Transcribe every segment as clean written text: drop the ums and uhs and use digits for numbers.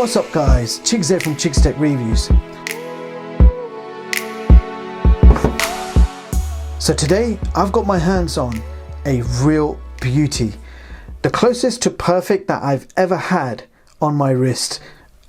What's up guys, Chigs here from Chigs Tech Reviews. So today I've got my hands on a real beauty. The closest to perfect that I've ever had on my wrist.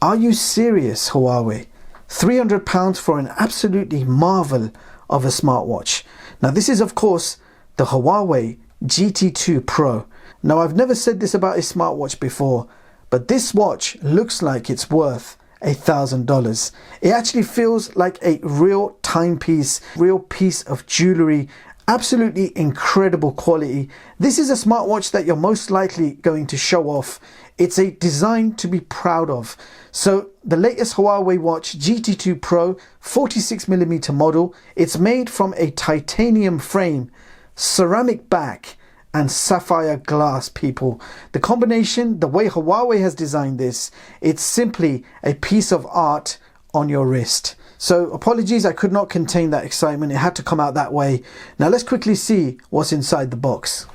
Are you serious, Huawei? £300 for an absolutely marvel of a smartwatch. Now this is of course the Huawei GT2 Pro. Now I've never said this about a smartwatch before, but this watch looks like it's worth $1,000. It actually feels like a real timepiece, real piece of jewelry, absolutely incredible quality. This is a smartwatch that you're most likely going to show off. It's a design to be proud of. So the latest Huawei watch GT2 Pro 46mm model, it's made from a titanium frame, ceramic back, and sapphire glass, people. The combination, the way Huawei has designed this, it's simply a piece of art on your wrist. So apologies, I could not contain that excitement. It had to come out that way. Now let's quickly see what's inside the box.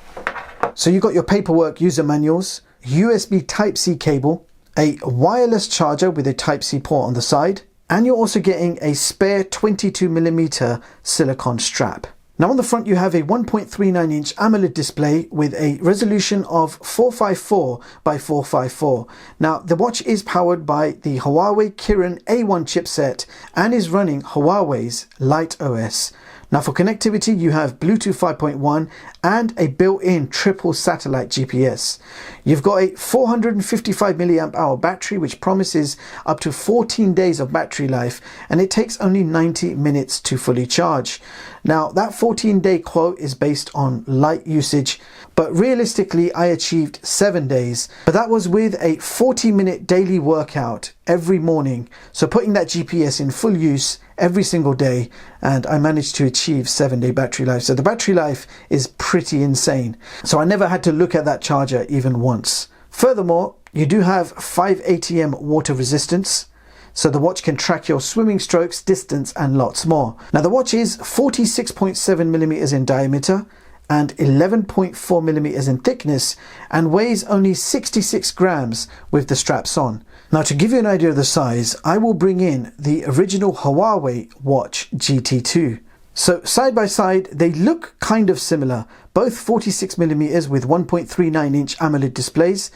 So you got your paperwork user manuals, USB Type-C cable, a wireless charger with a Type-C port on the side, and you're also getting a spare 22mm silicone strap. Now on the front you have a 1.39 inch AMOLED display with a resolution of 454 by 454. Now the watch is powered by the Huawei Kirin A1 chipset and is running Huawei's Light OS. Now for connectivity you have Bluetooth 5.1 and a built-in triple satellite GPS. You've got a 455 mAh battery which promises up to 14 days of battery life, and it takes only 90 minutes to fully charge. Now that 14-day quote is based on light usage, but realistically I achieved 7 days, but that was with a 40-minute daily workout every morning. So putting that GPS in full use every single day, and I managed to achieve 7-day battery life. So the battery life is pretty insane. So I never had to look at that charger even once. Furthermore, you do have 5 ATM water resistance, so the watch can track your swimming strokes, distance, and lots more. Now the watch is 46.7mm in diameter and 11.4mm in thickness and weighs only 66 grams with the straps on. Now to give you an idea of the size, I will bring in the original Huawei watch GT2. So side by side they look kind of similar, both 46mm with 1.39 inch AMOLED displays.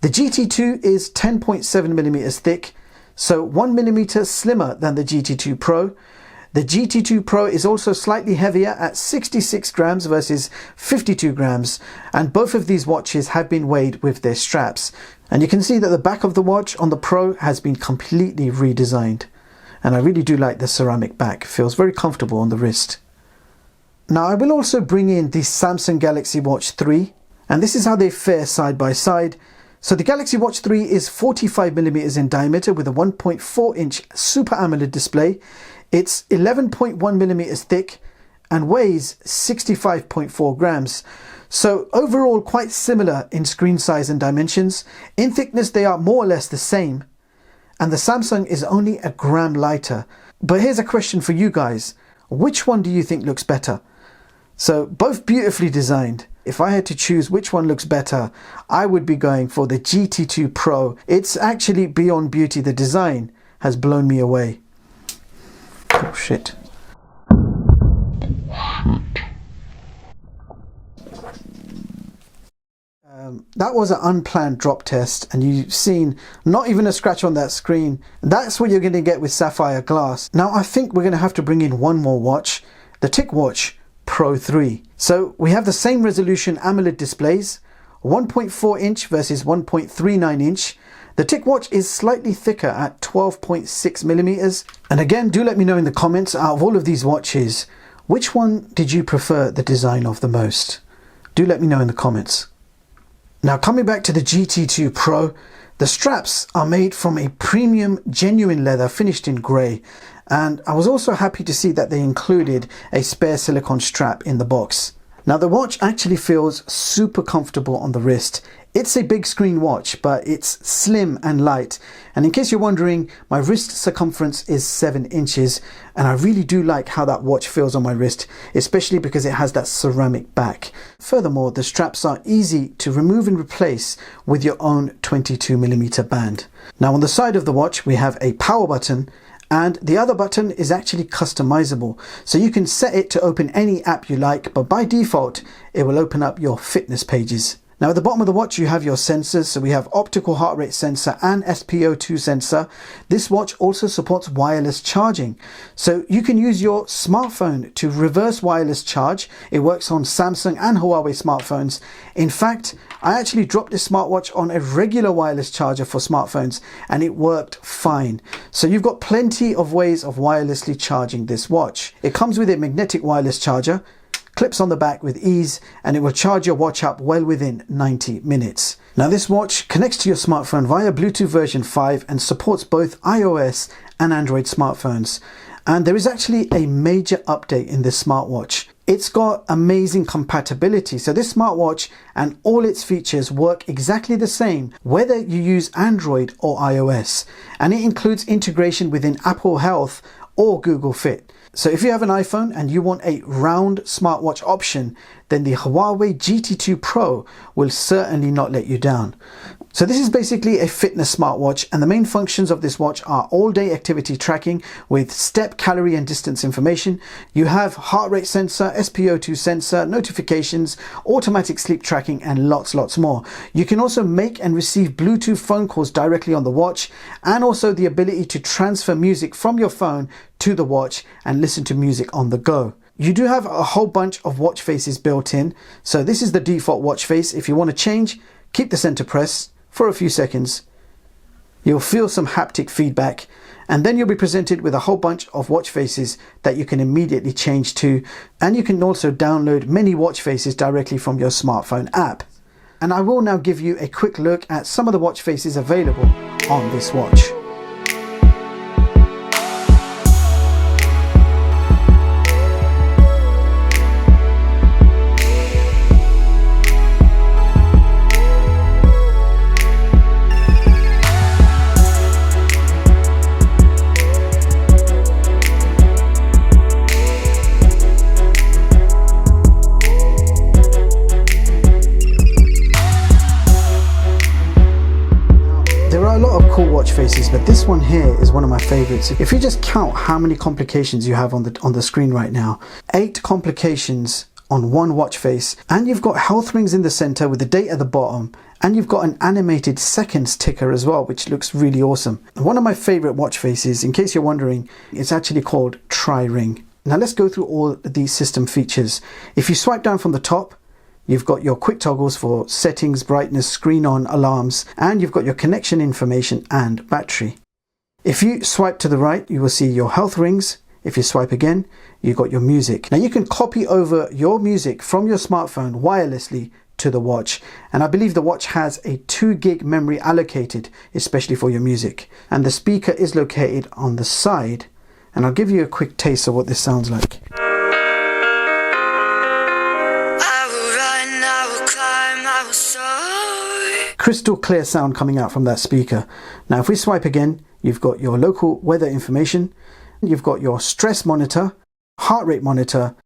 The GT2 is 10.7mm thick, so 1mm slimmer than the GT2 Pro. The GT2 Pro is also slightly heavier at 66 grams versus 52 grams, and both of these watches have been weighed with their straps. And you can see that the back of the watch on the Pro has been completely redesigned. And I really do like the ceramic back, feels very comfortable on the wrist. Now I will also bring in the Samsung Galaxy Watch 3, and this is how they fare side by side. So the Galaxy Watch 3 is 45mm in diameter with a 1.4 inch Super AMOLED display. It's 11.1mm thick and weighs 65.4 grams. So overall quite similar in screen size and dimensions. In thickness they are more or less the same, and the Samsung is only a gram lighter. But here's a question for you guys. Which one do you think looks better? So both beautifully designed. If I had to choose which one looks better, I would be going for the GT2 Pro. It's actually beyond beauty. The design has blown me away. Oh shit. That was an unplanned drop test, and you've seen not even a scratch on that screen. That's what you're going to get with sapphire glass. Now I think we're going to have to bring in one more watch, the Ticwatch Pro 3. So we have the same resolution AMOLED displays, 1.4 inch versus 1.39 inch. The Ticwatch is slightly thicker at 12.6mm. And again, do let me know in the comments, out of all of these watches, which one did you prefer the design of the most? Do let me know in the comments. Now coming back to the GT2 Pro, the straps are made from a premium genuine leather finished in grey, and I was also happy to see that they included a spare silicone strap in the box. Now the watch actually feels super comfortable on the wrist. It's a big screen watch, but it's slim and light. And in case you're wondering, my wrist circumference is 7 inches, and I really do like how that watch feels on my wrist, especially because it has that ceramic back. Furthermore, the straps are easy to remove and replace with your own 22mm band. Now on the side of the watch, we have a power button, and the other button is actually customizable. So you can set it to open any app you like, but by default, it will open up your fitness pages. Now at the bottom of the watch you have your sensors, so we have optical heart rate sensor and SpO2 sensor. This watch also supports wireless charging, so you can use your smartphone to reverse wireless charge. It works on Samsung and Huawei smartphones. In fact, I actually dropped this smartwatch on a regular wireless charger for smartphones and it worked fine. So you've got plenty of ways of wirelessly charging this watch. It comes with a magnetic wireless charger, clips on the back with ease, and it will charge your watch up well within 90 minutes. Now this watch connects to your smartphone via Bluetooth version 5 and supports both iOS and Android smartphones. And there is actually a major update in this smartwatch. It's got amazing compatibility, so this smartwatch and all its features work exactly the same whether you use Android or iOS, and it includes integration within Apple Health or Google Fit. So if you have an iPhone and you want a round smartwatch option, then the Huawei GT2 Pro will certainly not let you down. So this is basically a fitness smartwatch, and the main functions of this watch are all-day activity tracking with step, calorie and distance information. You have heart rate sensor, SpO2 sensor, notifications, automatic sleep tracking and lots more. You can also make and receive Bluetooth phone calls directly on the watch, and also the ability to transfer music from your phone to the watch and listen to music on the go. You do have a whole bunch of watch faces built in, so this is the default watch face. If you want to change, keep the center press for a few seconds. You'll feel some haptic feedback, and then you'll be presented with a whole bunch of watch faces that you can immediately change to, and you can also download many watch faces directly from your smartphone app. And I will now give you a quick look at some of the watch faces available on this watch. Cool watch faces, but this one here is one of my favorites. If you just count how many complications you have on the screen right now, 8 complications on one watch face, and you've got health rings in the center with the date at the bottom, and you've got an animated seconds ticker as well, which looks really awesome. One of my favorite watch faces, in case you're wondering, it's actually called Tri-Ring. Now let's go through all these system features. If you swipe down from the top, you've got your quick toggles for settings, brightness, screen on, alarms, and you've got your connection information and battery. If you swipe to the right, you will see your health rings. If you swipe again, you've got your music. Now you can copy over your music from your smartphone wirelessly to the watch, and I believe the watch has a 2 gig memory allocated, especially for your music. And the speaker is located on the side, and I'll give you a quick taste of what this sounds like. Crystal clear sound coming out from that speaker. Now if we swipe again, you've got your local weather information, you've got your stress monitor, heart rate monitor,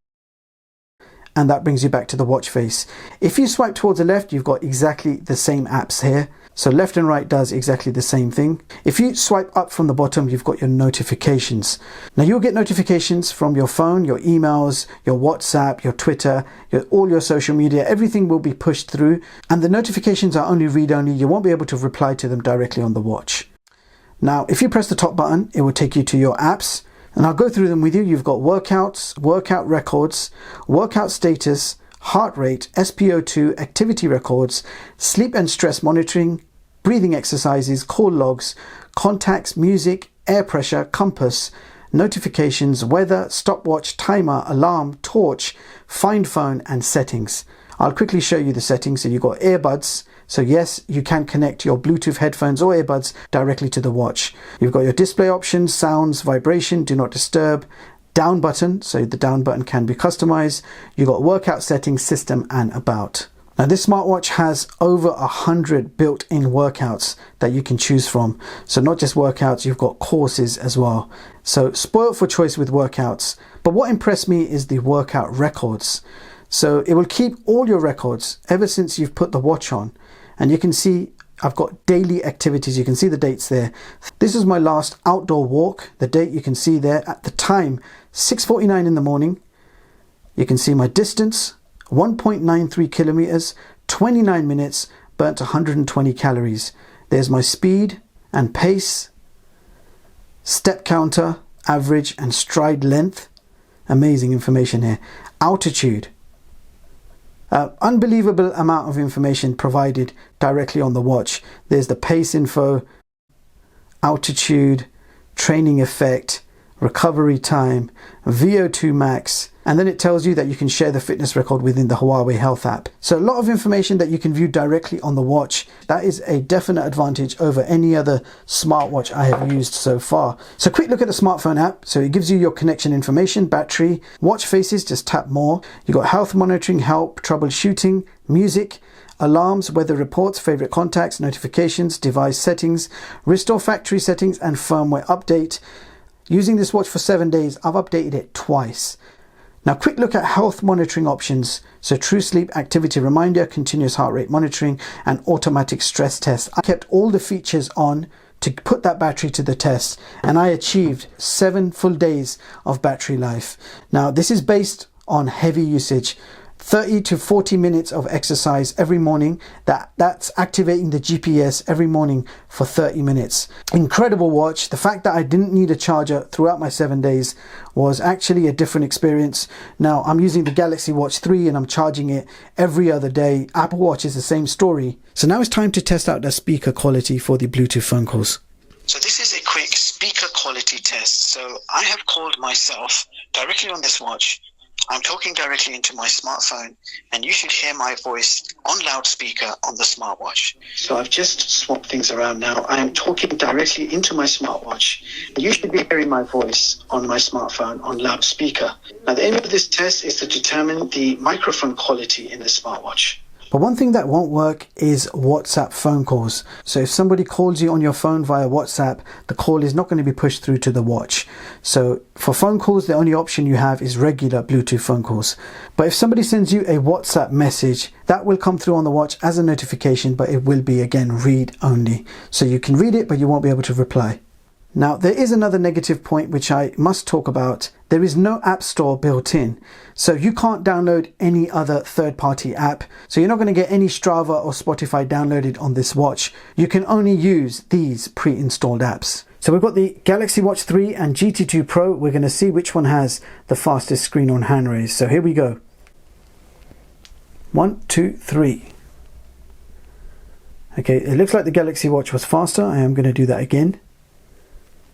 and that brings you back to the watch face. If you swipe towards the left, you've got exactly the same apps here. So left and right does exactly the same thing. If you swipe up from the bottom, you've got your notifications. Now you'll get notifications from your phone, your emails, your WhatsApp, your Twitter, all your social media. Everything will be pushed through, and the notifications are only read-only. You won't be able to reply to them directly on the watch. Now if you press the top button, it will take you to your apps, and I'll go through them with you. You've got workouts, workout records, workout status, heart rate, SpO2, activity records, sleep and stress monitoring, breathing exercises, call logs, contacts, music, air pressure, compass, notifications, weather, stopwatch, timer, alarm, torch, find phone and settings. I'll quickly show you the settings. So you've got earbuds. So yes, you can connect your Bluetooth headphones or earbuds directly to the watch. You've got your display options, sounds, vibration, do not disturb, down button, so the down button can be customized. You got workout settings, system, and about. Now this smartwatch has over 100 built-in workouts that you can choose from. So not just workouts, you've got courses as well. So spoiled for choice with workouts. But what impressed me is the workout records. So it will keep all your records ever since you've put the watch on. And you can see I've got daily activities. You can see the dates there. This is my last outdoor walk. The date you can see there at the time, 6:49 in the morning. You can see my distance, 1.93 kilometers, 29 minutes, burnt 120 calories. There's my speed and pace, step counter, average and stride length. Amazing information here. Altitude. Unbelievable amount of information provided directly on the watch. There's the pace info, altitude, training effect, recovery time, VO2 max, and then it tells you that you can share the fitness record within the Huawei Health app. So a lot of information that you can view directly on the watch. That is a definite advantage over any other smartwatch I have used so far. So quick look at the smartphone app. So it gives you your connection information, battery, watch faces, just tap more. You got health monitoring, help, troubleshooting, music, alarms, weather reports, favorite contacts, notifications, device settings, restore factory settings, and firmware update. Using this watch for 7 days, I've updated it twice. Now quick look at health monitoring options. So true sleep, activity reminder, continuous heart rate monitoring, and automatic stress test. I kept all the features on to put that battery to the test, and I achieved 7 full days of battery life. Now this is based on heavy usage. 30 to 40 minutes of exercise every morning. That's activating the GPS every morning for 30 minutes. Incredible watch. The fact that I didn't need a charger throughout my 7 days was actually a different experience. Now I'm using the Galaxy Watch 3 and I'm charging it every other day. Apple Watch is the same story. So now it's time to test out the speaker quality for the Bluetooth phone calls. So this is a quick speaker quality test. So I have called myself directly on this watch. I'm talking directly into my smartphone, and you should hear my voice on loudspeaker on the smartwatch. So I've just swapped things around now. I am talking directly into my smartwatch, and you should be hearing my voice on my smartphone on loudspeaker. Now the aim of this test is to determine the microphone quality in the smartwatch. But one thing that won't work is WhatsApp phone calls. So if somebody calls you on your phone via WhatsApp, the call is not going to be pushed through to the watch. So for phone calls, the only option you have is regular Bluetooth phone calls. But if somebody sends you a WhatsApp message, that will come through on the watch as a notification, but it will be, again, read only. So you can read it, but you won't be able to reply. Now, there is another negative point which I must talk about. There is no app store built in. So you can't download any other third-party app. So you're not going to get any Strava or Spotify downloaded on this watch. You can only use these pre-installed apps. So we've got the Galaxy Watch 3 and GT2 Pro. We're going to see which one has the fastest screen on hand raise. So here we go. 1, 2, 3. Okay, it looks like the Galaxy Watch was faster. I am going to do that again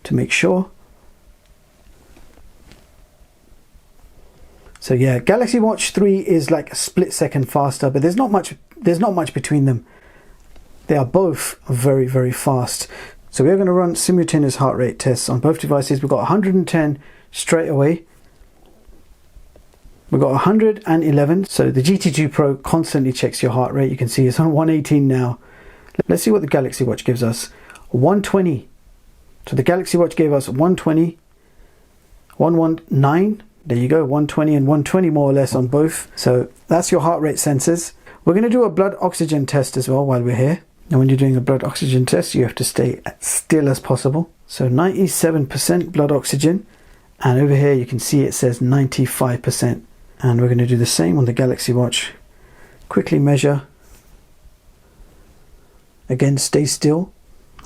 to make sure. So yeah, Galaxy Watch 3 is like a split second faster, but there's not much between them. They are both very, very fast. So we're going to run simultaneous heart rate tests on both devices. We've got 110 straight away. We've got 111. So the GT2 Pro constantly checks your heart rate. You can see it's on 118 now. Let's see what the Galaxy Watch gives us. 120. So the Galaxy Watch gave us 120, 119. There you go, 120 and 120 more or less on both. So that's your heart rate sensors. We're going to do a blood oxygen test as well while we're here. And when you're doing a blood oxygen test, you have to stay as still as possible. So 97% blood oxygen. And over here you can see it says 95%. And we're going to do the same on the Galaxy Watch. Quickly measure. Again, stay still.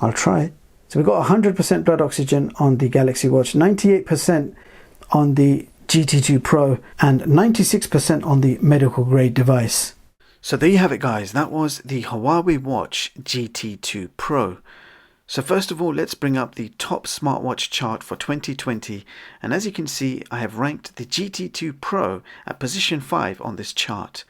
I'll try it. So we've got 100% blood oxygen on the Galaxy Watch, 98% on the GT2 Pro, and 96% on the medical grade device. So there you have it, guys. That was the Huawei Watch GT2 Pro. So first of all, let's bring up the top smartwatch chart for 2020. And as you can see, I have ranked the GT2 Pro at position 5 on this chart.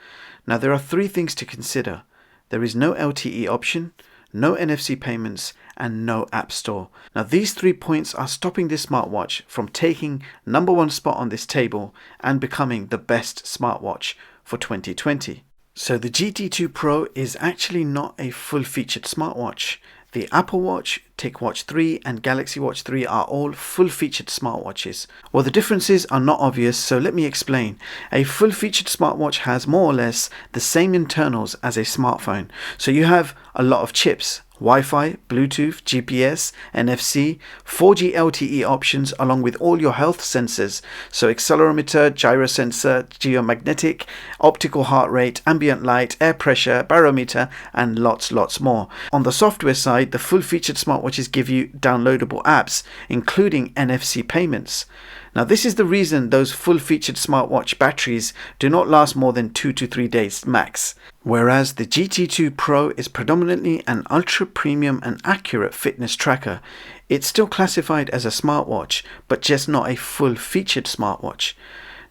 Now there are 3 things to consider. There is no LTE option, no NFC payments, and no app store. Now these 3 points are stopping this smartwatch from taking #1 spot on this table and becoming the best smartwatch for 2020. So the GT2 Pro is actually not a full-featured smartwatch. The Apple Watch, Ticwatch 3 and Galaxy Watch 3 are all full-featured smartwatches. Well, the differences are not obvious, so let me explain. A full-featured smartwatch has more or less the same internals as a smartphone. So you have a lot of chips, Wi-Fi, Bluetooth, GPS, NFC, 4G LTE options along with all your health sensors, so accelerometer, gyro sensor, geomagnetic, optical heart rate, ambient light, air pressure, barometer, and lots more. On the software side, the full-featured smartwatches give you downloadable apps, including NFC payments. Now this is the reason those full-featured smartwatch batteries do not last more than 2 to 3 days max. Whereas the GT2 Pro is predominantly an ultra-premium and accurate fitness tracker. It's still classified as a smartwatch, but just not a full-featured smartwatch.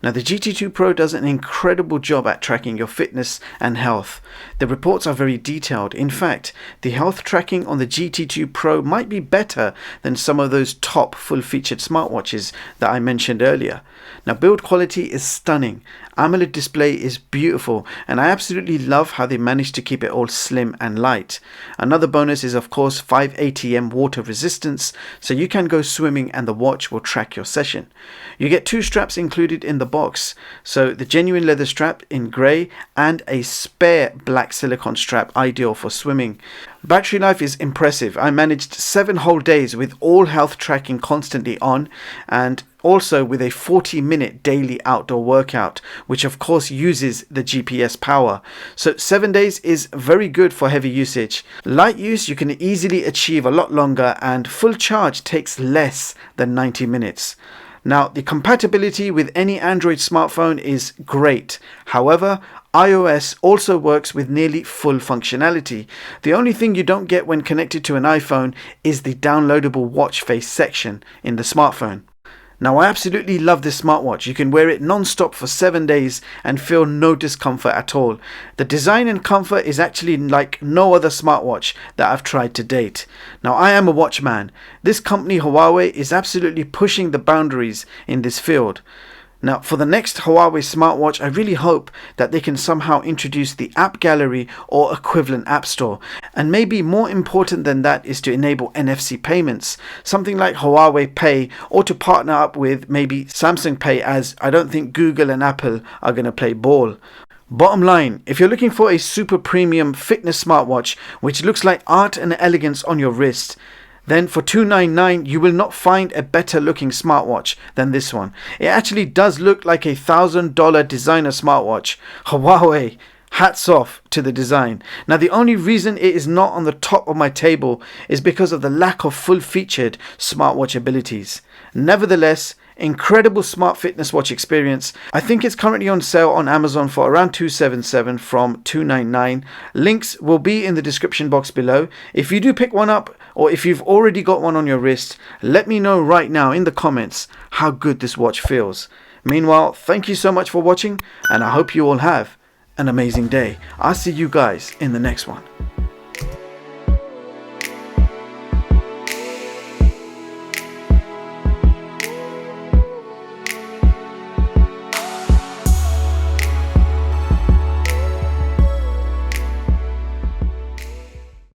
Now the GT2 Pro does an incredible job at tracking your fitness and health. The reports are very detailed. In fact, the health tracking on the GT2 Pro might be better than some of those top full-featured smartwatches that I mentioned earlier. Now build quality is stunning. AMOLED display is beautiful, and I absolutely love how they managed to keep it all slim and light. Another bonus is of course 5 ATM water resistance, so you can go swimming and the watch will track your session. You get 2 straps included in the box, so the genuine leather strap in grey and a spare black silicone strap ideal for swimming. Battery life is impressive. I managed 7 whole days with all health tracking constantly on, and also with a 40-minute daily outdoor workout, which of course uses the GPS power. So 7 days is very good for heavy usage. Light use you can easily achieve a lot longer, and full charge takes less than 90 minutes. Now the compatibility with any Android smartphone is great. However, iOS also works with nearly full functionality. The only thing you don't get when connected to an iPhone is the downloadable watch face section in the smartphone. Now I absolutely love this smartwatch. You can wear it non-stop for 7 days and feel no discomfort at all. The design and comfort is actually like no other smartwatch that I've tried to date. Now I am a watch man. This company Huawei is absolutely pushing the boundaries in this field. Now for the next Huawei smartwatch, I really hope that they can somehow introduce the app gallery or equivalent app store. And maybe more important than that is to enable NFC payments, something like Huawei Pay, or to partner up with maybe Samsung Pay, as I don't think Google and Apple are going to play ball. Bottom line, if you're looking for a super premium fitness smartwatch which looks like art and elegance on your wrist, then for $299 you will not find a better looking smartwatch than this one. It actually does look like a $1,000 designer smartwatch. Huawei, hats off to the design. Now the only reason it is not on the top of my table is because of the lack of full-featured smartwatch abilities. Nevertheless, incredible smart fitness watch experience. I think it's currently on sale on Amazon for around $277 from $299. Links will be in the description box below. If you do pick one up, or if you've already got one on your wrist, let me know right now in the comments how good this watch feels. Meanwhile, thank you so much for watching, and I hope you all have an amazing day. I'll see you guys in the next one.